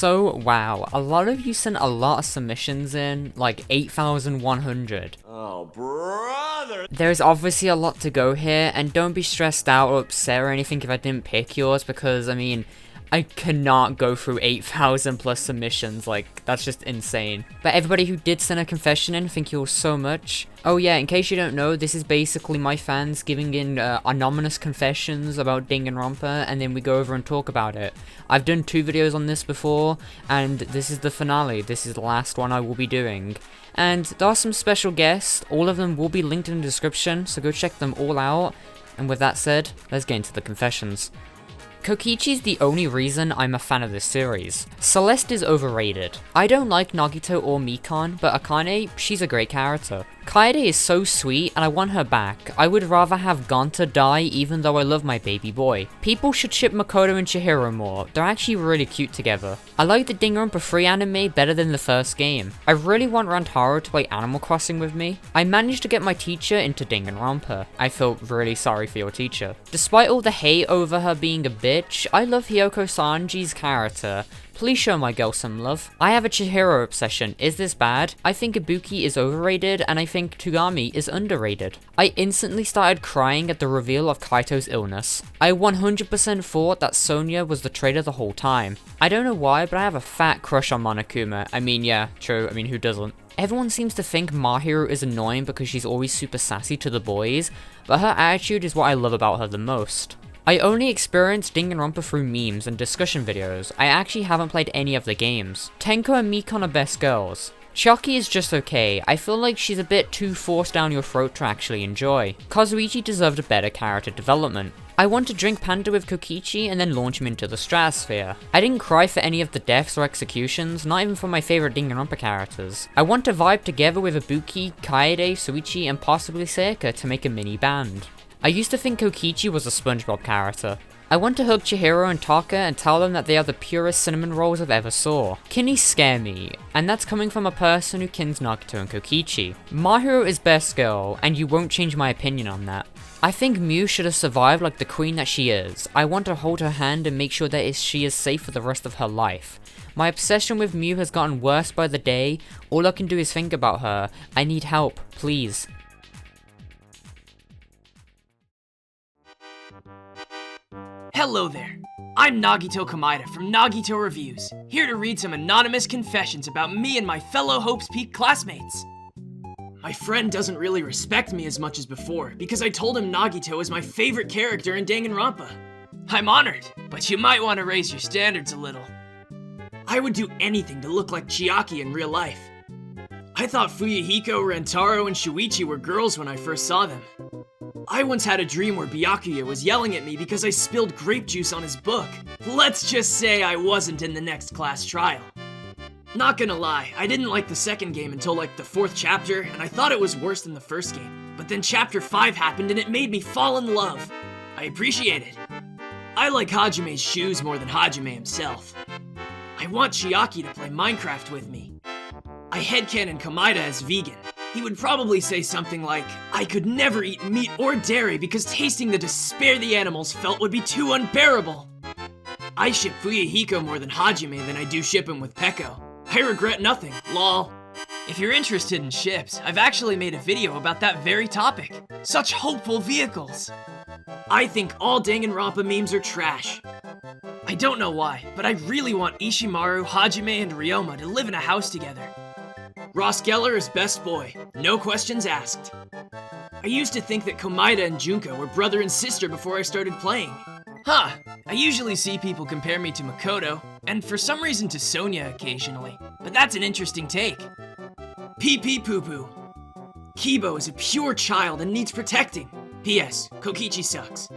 So, wow, a lot of you sent a lot of submissions in, like 8,100. Oh, brother! There's obviously a lot to go here, and don't be stressed out or upset or anything if I didn't pick yours, because, I mean, I cannot go through 8,000 plus submissions, like, that's just insane. But everybody who did send a confession in, thank you all so much. Oh yeah, in case you don't know, this is basically my fans giving in anonymous confessions about Danganronpa, and then we go over and talk about it. I've done 2 videos on this before, and this is the finale. This is the last one I will be doing. And there are some special guests, all of them will be linked in the description, so go check them all out. And with that said, let's get into the confessions. Kokichi's the only reason I'm a fan of this series. Celeste is overrated. I don't like Nagito or Mikan, but Akane, she's a great character. Kaede is so sweet and I want her back. I would rather have Gonta die even though I love my baby boy. People should ship Makoto and Chihiro more. They're actually really cute together. I like the Danganronpa 3 anime better than the first game. I really want Rantaro to play Animal Crossing with me. I managed to get my teacher into Danganronpa. I feel really sorry for your teacher. Despite all the hate over her being a bitch, I love Hiyoko Sanji's character. Please show my girl some love. I have a Chihiro obsession. Is this bad? I think Ibuki is overrated, and I think Togami is underrated. I instantly started crying at the reveal of Kaito's illness. I 100% thought that Sonia was the traitor the whole time. I don't know why, but I have a fat crush on Monokuma. I mean, yeah, true. I mean, who doesn't? Everyone seems to think Mahiru is annoying because she's always super sassy to the boys, but her attitude is what I love about her the most. I only experienced Danganronpa through memes and discussion videos. I actually haven't played any of the games. Tenko and Mikan are best girls. Chiaki is just okay. I feel like she's a bit too forced down your throat to actually enjoy. Kazuichi deserved a better character development. I want to drink Panda with Kokichi and then launch him into the stratosphere. I didn't cry for any of the deaths or executions, not even for my favorite Danganronpa characters. I want to vibe together with Ibuki, Kaede, Suichi, and possibly Seika to make a mini band. I used to think Kokichi was a SpongeBob character. I want to hug Chihiro and Taka and tell them that they are the purest cinnamon rolls I've ever saw. Kinnies scare me, and that's coming from a person who kins Nagito and Kokichi. Mahiru is best girl, and you won't change my opinion on that. I think Miu should have survived like the queen that she is. I want to hold her hand and make sure that she is safe for the rest of her life. My obsession with Miu has gotten worse by the day. All I can do is think about her. I need help, please. Hello there, I'm Nagito Komaeda from Nagito Reviews, here to read some anonymous confessions about me and my fellow Hope's Peak classmates. My friend doesn't really respect me as much as before, because I told him Nagito is my favorite character in Danganronpa. I'm honored, but you might want to raise your standards a little. I would do anything to look like Chiaki in real life. I thought Fuyuhiko, Rantaro, and Shuichi were girls when I first saw them. I once had a dream where Byakuya was yelling at me because I spilled grape juice on his book. Let's just say I wasn't in the next class trial. Not gonna lie, I didn't like the second game until like the 4th chapter, and I thought it was worse than the first game. But then chapter 5 happened and it made me fall in love. I appreciate it. I like Hajime's shoes more than Hajime himself. I want Chiaki to play Minecraft with me. I headcanon Komaeda as vegan. He would probably say something like, I could never eat meat or dairy because tasting the despair the animals felt would be too unbearable. I ship Fuyuhiko more than Hajime than I do ship him with Peko. I regret nothing, lol. If you're interested in ships, I've actually made a video about that very topic. Such hopeful vehicles. I think all Danganronpa memes are trash. I don't know why, but I really want Ishimaru, Hajime, and Ryoma to live in a house together. Ross Geller is best boy, no questions asked. I used to think that Komaeda and Junko were brother and sister before I started playing. Huh, I usually see people compare me to Makoto, and for some reason to Sonia occasionally, but that's an interesting take. Pee pee poo poo. Kibo is a pure child and needs protecting. P.S. Kokichi sucks.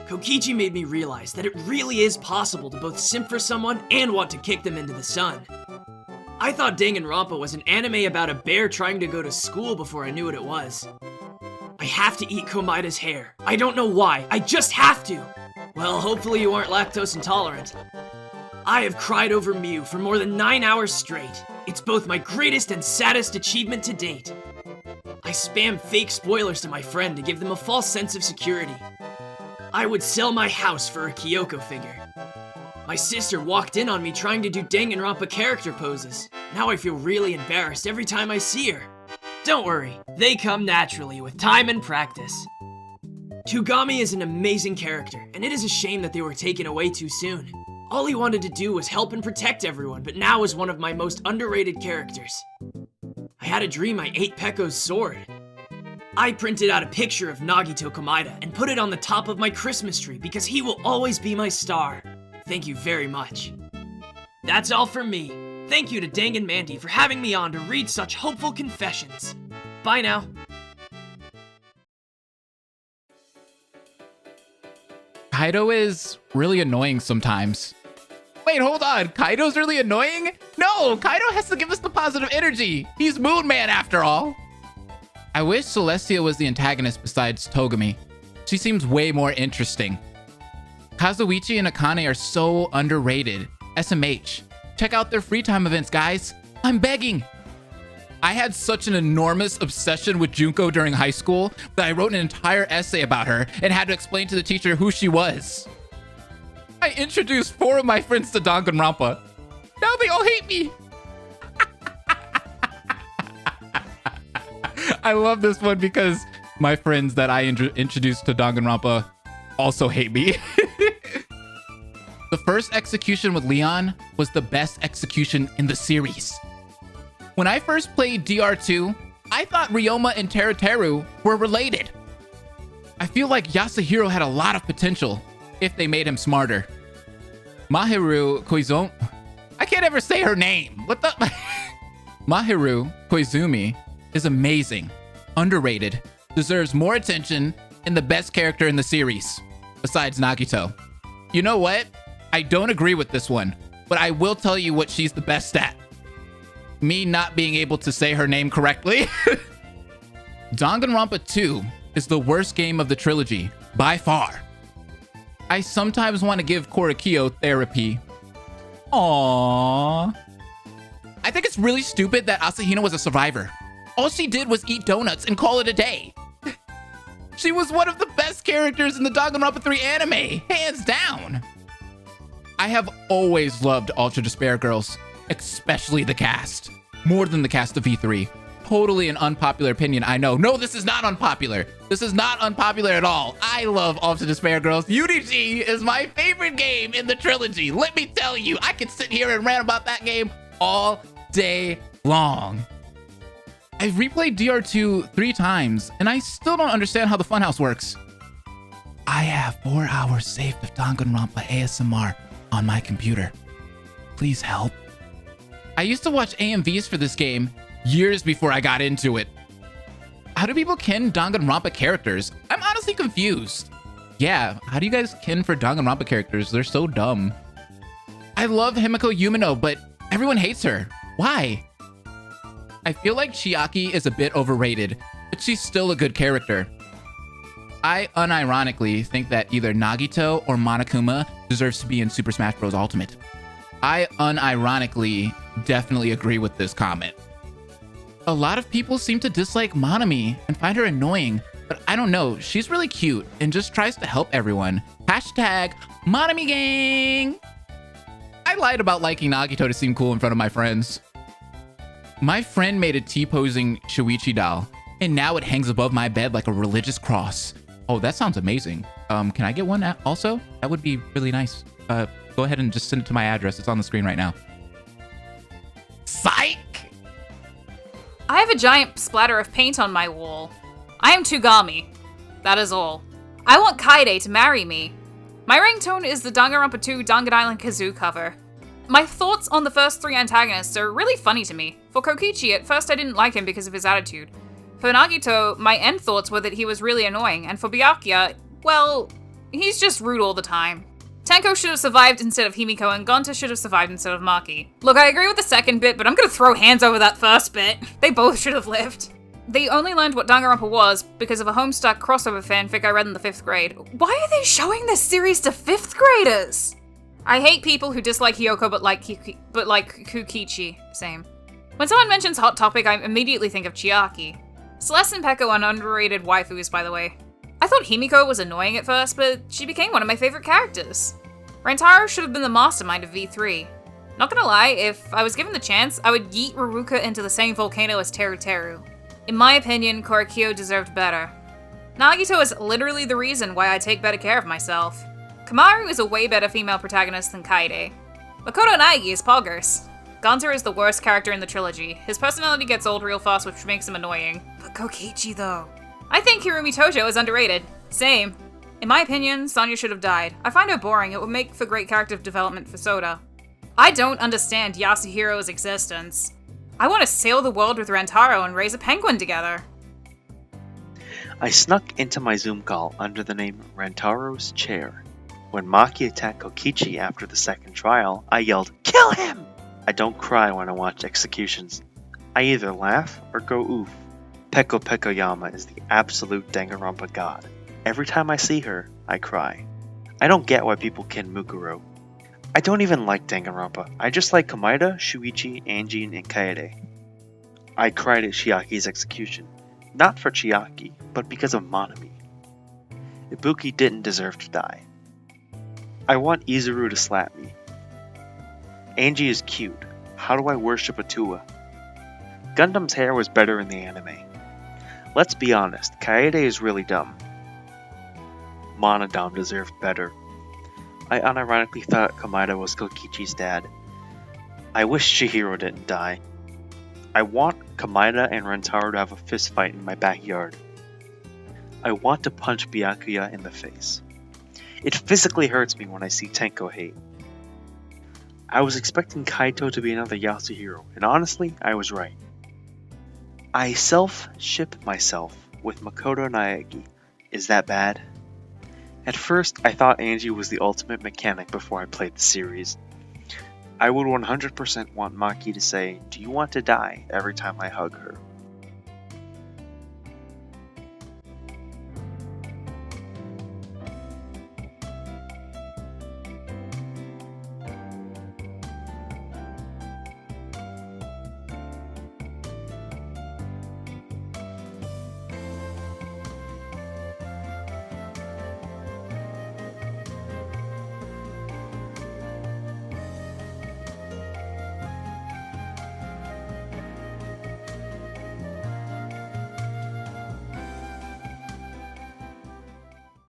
Kokichi made me realize that it really is possible to both simp for someone and want to kick them into the sun. I thought Danganronpa was an anime about a bear trying to go to school before I knew what it was. I have to eat Komaeda's hair. I don't know why, I just have to! Well, hopefully you aren't lactose intolerant. I have cried over Miu for more than 9 hours straight. It's both my greatest and saddest achievement to date. I spam fake spoilers to my friend to give them a false sense of security. I would sell my house for a Kyoko figure. My sister walked in on me trying to do Danganronpa character poses. Now I feel really embarrassed every time I see her. Don't worry, they come naturally with time and practice. Tugami is an amazing character, and it is a shame that they were taken away too soon. All he wanted to do was help and protect everyone, but now is one of my most underrated characters. I had a dream I ate Pekko's sword. I printed out a picture of Nagito Komaeda and put it on the top of my Christmas tree because he will always be my star. Thank you very much. That's all from me. Thank you to Dang and Mandy for having me on to read such hopeful confessions. Bye now. Kaido is really annoying sometimes. Wait, hold on. Kaido's really annoying? No, Kaido has to give us the positive energy. He's Moon Man after all. I wish Celestia was the antagonist besides Togami. She seems way more interesting. Kazuichi and Akane are so underrated. SMH. Check out their free time events, guys. I'm begging. I had such an enormous obsession with Junko during high school that I wrote an entire essay about her and had to explain to the teacher who she was. I introduced 4 of my friends to Danganronpa. Now they all hate me. I love this one because my friends that I introduced to Danganronpa also hate me. The first execution with Leon was the best execution in the series. When I first played DR2, I thought Ryoma and Teruteru were related. I feel like Yasuhiro had a lot of potential if they made him smarter. Mahiru Koizumi... I can't ever say her name. What the... Mahiru Koizumi is amazing, underrated, deserves more attention, and the best character in the series, besides Nagito. You know what? I don't agree with this one, but I will tell you what she's the best at. Me not being able to say her name correctly. Danganronpa 2 is the worst game of the trilogy, by far. I sometimes want to give Korikyo therapy. Aww. I think it's really stupid that Asahina was a survivor. All she did was eat donuts and call it a day. She was one of the best characters in the Danganronpa 3 anime, hands down. I have always loved Ultra Despair Girls, especially the cast, more than the cast of V3. Totally an unpopular opinion, I know. No, this is not unpopular. This is not unpopular at all. I love Ultra Despair Girls. UDG is my favorite game in the trilogy. Let me tell you, I could sit here and rant about that game all day long. I've replayed DR2 3 times, and I still don't understand how the Funhouse works. I have 4 hours saved of Danganronpa ASMR on my computer. Please help. I used to watch AMVs for this game years before I got into it. How do people kin Danganronpa characters? I'm honestly confused. Yeah, how do you guys kin for Danganronpa characters? They're so dumb. I love Himiko Yumino, but everyone hates her. Why? I feel like Chiaki is a bit overrated, but she's still a good character. I unironically think that either Nagito or Monokuma deserves to be in Super Smash Bros. Ultimate. I unironically definitely agree with this comment. A lot of people seem to dislike Monami and find her annoying, but I don't know, she's really cute and just tries to help everyone. Hashtag Monami Gang! I lied about liking Nagito to seem cool in front of my friends. My friend made a T-posing Shuichi doll, and now it hangs above my bed like a religious cross. Oh, that sounds amazing. Can I get one also? That would be really nice. Go ahead and just send it to my address. It's on the screen right now. Psych! I have a giant splatter of paint on my wall. I am Tugami. That is all. I want Kaide to marry me. My ringtone is the Danganronpa 2 Dangan Island Kazoo cover. My thoughts on the first 3 antagonists are really funny to me. For Kokichi, at first I didn't like him because of his attitude. For Nagito, my end thoughts were that he was really annoying, and for Byakuya, well, he's just rude all the time. Tenko should have survived instead of Himiko, and Gonta should have survived instead of Maki. Look, I agree with the second bit, but I'm gonna throw hands over that first bit. They both should have lived. They only learned what Danganronpa was because of a Homestuck crossover fanfic I read in the 5th grade. Why are they showing this series to 5th graders? I hate people who dislike Hiyoko but like Kukichi. Same. When someone mentions Hot Topic, I immediately think of Chiaki. Celeste and Pekko are underrated waifus, by the way. I thought Himiko was annoying at first, but she became one of my favorite characters. Rantaro should have been the mastermind of V3. Not gonna lie, if I was given the chance, I would yeet Ruruka into the same volcano as Teru Teru. In my opinion, Korikyo deserved better. Nagito is literally the reason why I take better care of myself. Kamaru is a way better female protagonist than Kaede. Makoto Naegi is poggers. Gonta is the worst character in the trilogy. His personality gets old real fast, which makes him annoying. But Kokichi, though. I think Hirumi Tojo is underrated. Same. In my opinion, Sonya should have died. I find her boring. It would make for great character development for Soda. I don't understand Yasuhiro's existence. I want to sail the world with Rantaro and raise a penguin together. I snuck into my Zoom call under the name Rantaro's Chair. When Maki attacked Kokichi after the second trial, I yelled, "Kill him!" I don't cry when I watch executions. I either laugh or go oof. Peko Pekoyama is the absolute Danganronpa god. Every time I see her, I cry. I don't get why people kin Mukuro. I don't even like Danganronpa. I just like Komaeda, Shuichi, Anjin, and Kaede. I cried at Chiaki's execution. Not for Chiaki, but because of Monami. Ibuki didn't deserve to die. I want Izuru to slap me. Angie is cute. How do I worship Atua? Gundam's hair was better in the anime. Let's be honest, Kaede is really dumb. Monodam deserved better. I unironically thought Komaeda was Kokichi's dad. I wish Chihiro didn't die. I want Komaeda and Rantaro to have a fist fight in my backyard. I want to punch Byakuya in the face. It physically hurts me when I see Tenko hate. I was expecting Kaito to be another Yasuhiro, and honestly, I was right. I self-ship myself with Makoto Naegi. Is that bad? At first, I thought Angie was the ultimate mechanic before I played the series. I would 100% want Maki to say, "Do you want to die?" every time I hug her.